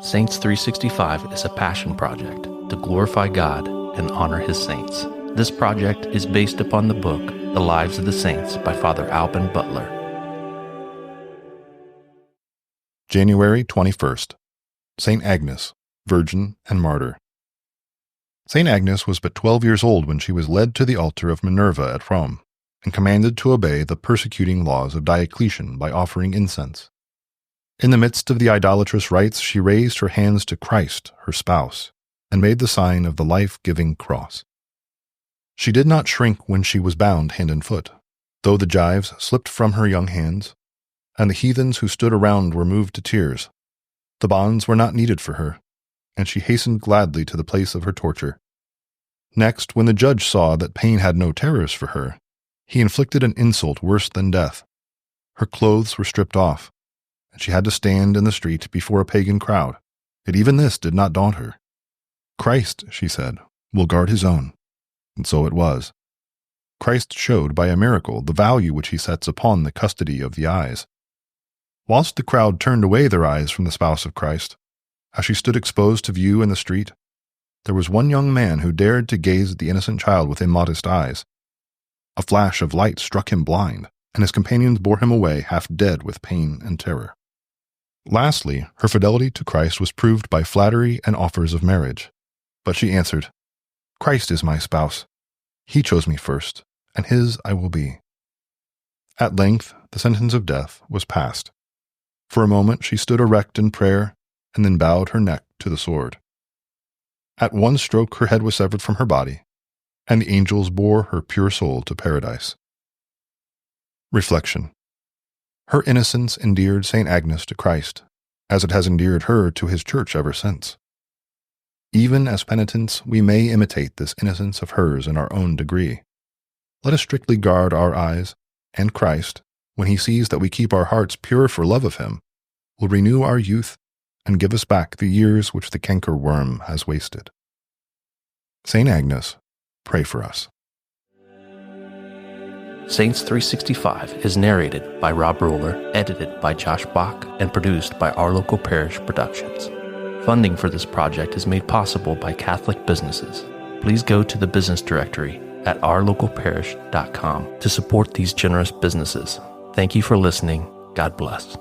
Saints 365 is a passion project to glorify God and honor His saints. This project is based upon the book, The Lives of the Saints by Father Alban Butler. January 21st. St. Agnes, Virgin and Martyr. St. Agnes was but 12 years old when she was led to the altar of Minerva at Rome, and commanded to obey the persecuting laws of Diocletian by offering incense. In the midst of the idolatrous rites, she raised her hands to Christ, her spouse, and made the sign of the life-giving cross. She did not shrink when she was bound hand and foot, though the gyves slipped from her young hands, and the heathens who stood around were moved to tears. The bonds were not needed for her, and she hastened gladly to the place of her torture. Next, when the judge saw that pain had no terrors for her, he inflicted an insult worse than death. Her clothes were stripped off, and she had to stand in the street before a pagan crowd. Yet even this did not daunt her. Christ, she said, will guard his own. And so it was. Christ showed by a miracle the value which he sets upon the custody of the eyes. Whilst the crowd turned away their eyes from the spouse of Christ, as she stood exposed to view in the street, there was one young man who dared to gaze at the innocent child with immodest eyes. A flash of light struck him blind, and his companions bore him away half dead with pain and terror. Lastly, her fidelity to Christ was proved by flattery and offers of marriage. But she answered, "Christ is my spouse. He chose me first, and his I will be." At length, the sentence of death was passed. For a moment she stood erect in prayer, and then bowed her neck to the sword. At one stroke her head was severed from her body, and the angels bore her pure soul to paradise. Reflection. Her innocence endeared St. Agnes to Christ, as it has endeared her to his church ever since. Even as penitents, we may imitate this innocence of hers in our own degree. Let us strictly guard our eyes, and Christ, when he sees that we keep our hearts pure for love of him, will renew our youth and give us back the years which the canker worm has wasted. St. Agnes, pray for us. Saints 365 is narrated by Rob Roller, edited by Josh Bach, and produced by Our Local Parish Productions. Funding for this project is made possible by Catholic businesses. Please go to the business directory at ourlocalparish.com to support these generous businesses. Thank you for listening. God bless.